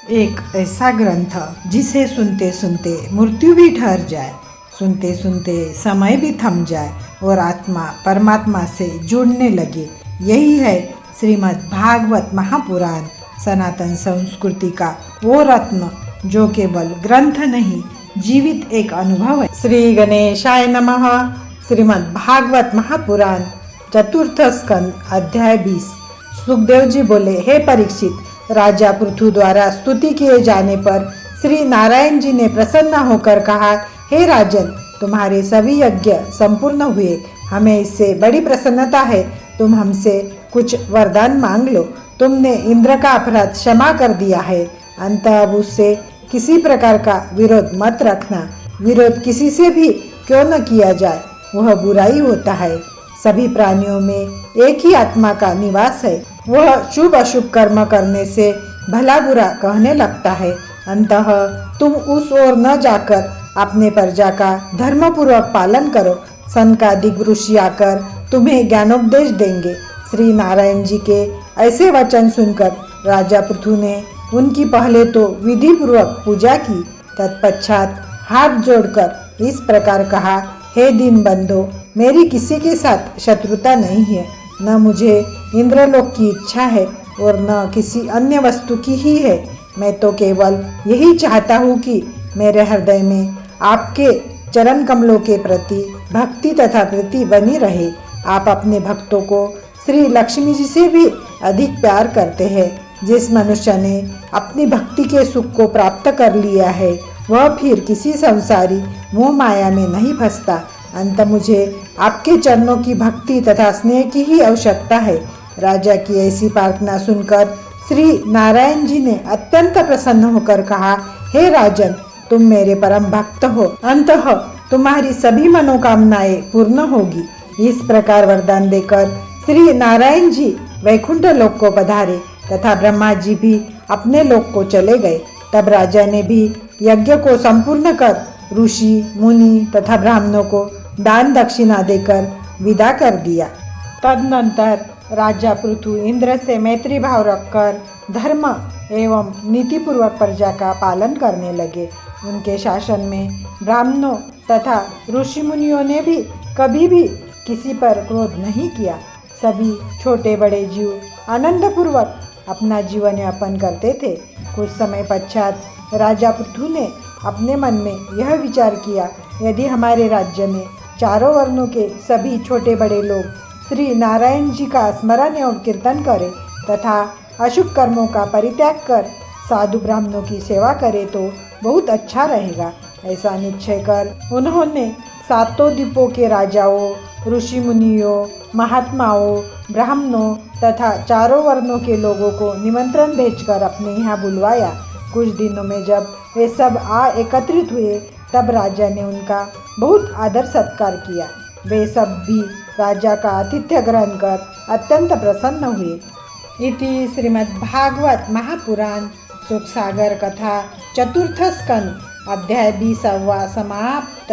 एक ऐसा ग्रंथ जिसे सुनते सुनते मृत्यु भी ठहर जाए, सुनते सुनते समय भी थम जाए और आत्मा परमात्मा से जुड़ने लगे। यही है श्रीमद् भागवत महापुराण, सनातन संस्कृति का वो रत्न जो केवल ग्रंथ नहीं, जीवित एक अनुभव है। श्री गणेशाय नमः। श्रीमद् भागवत महापुराण, चतुर्थ स्कंद, अध्याय 20। सुखदेव जी बोले, हे परीक्षित, राजा पृथु द्वारा स्तुति किए जाने पर श्री नारायण जी ने प्रसन्न होकर कहा, हे राजन, तुम्हारे सभी यज्ञ संपूर्ण हुए। हमें इससे बड़ी प्रसन्नता है। तुम हमसे कुछ वरदान मांग लो। तुमने इंद्र का अपराध क्षमा कर दिया है, अतः अब उससे किसी प्रकार का विरोध मत रखना। विरोध किसी से भी क्यों न किया जाए, वह बुराई होता है। सभी प्राणियों में एक ही आत्मा का निवास है। वह शुभ अशुभ कर्म करने से भला बुरा कहने लगता है। अंतः तुम उस ओर न जाकर अपने प्रजा का धर्मपूर्वक पालन करो। सनकादिक ऋषि आकर तुम्हें ज्ञानोपदेश देंगे। श्री नारायण जी के ऐसे वचन सुनकर राजा पृथु ने उनकी पहले तो विधि पूर्वक पूजा की, तत्पश्चात हाथ जोड़कर इस प्रकार कहा, हे दीनबंधो, मेरी किसी के साथ शत्रुता नहीं है। न मुझे इंद्रलोक की इच्छा है और न किसी अन्य वस्तु की ही है। मैं तो केवल यही चाहता हूँ कि मेरे हृदय में आपके चरण कमलों के प्रति भक्ति तथा प्रीति बनी रहे। आप अपने भक्तों को श्री लक्ष्मी जी से भी अधिक प्यार करते हैं। जिस मनुष्य ने अपनी भक्ति के सुख को प्राप्त कर लिया है, वह फिर किसी संसारी मोह माया में नहीं फंसता। अंत मुझे आपके चरणों की भक्ति तथा स्नेह की ही आवश्यकता है। राजा की ऐसी प्रार्थना सुनकर श्री नारायण जी ने अत्यंत प्रसन्न होकर कहा, हे राजन, तुम मेरे परम भक्त हो। अंततः तुम्हारी सभी मनोकामनाएं पूर्ण होगी। इस प्रकार वरदान देकर श्री नारायण जी वैकुंठ लोक को पधारे तथा ब्रह्मा जी भी अपने लोक को चले गए। तब राजा ने भी यज्ञ को संपूर्ण कर ऋषि मुनि तथा ब्राह्मणों को दान दक्षिणा देकर विदा कर दिया। तदनंतर राजा पृथु इंद्र से मैत्री भाव रखकर धर्म एवं नीतिपूर्वक प्रजा का पालन करने लगे। उनके शासन में ब्राह्मणों तथा ऋषि मुनियों ने भी कभी भी किसी पर क्रोध नहीं किया। सभी छोटे बड़े जीव आनंदपूर्वक अपना जीवन यापन करते थे। कुछ समय पश्चात राजा पृथु ने अपने मन में यह विचार किया, यदि हमारे राज्य में चारों वर्णों के सभी छोटे बड़े लोग श्री नारायण जी का स्मरण एवं कीर्तन करें तथा अशुभ कर्मों का परित्याग कर साधु ब्राह्मणों की सेवा करें तो बहुत अच्छा रहेगा। ऐसा निश्चय कर उन्होंने सातों द्वीपों के राजाओं, ऋषि मुनियों, महात्माओं, ब्राह्मणों तथा चारों वर्णों के लोगों को निमंत्रण भेजकर अपने यहाँ बुलवाया। कुछ दिनों में जब वे सब एकत्रित हुए, तब राजा ने उनका बहुत आदर सत्कार किया। वे सब भी राजा का आतिथ्य ग्रहण कर अत्यंत प्रसन्न हुए। इति श्रीमद् भागवत महापुराण सुखसागर कथा, चतुर्थ स्कंद, अध्याय 20 समाप्त।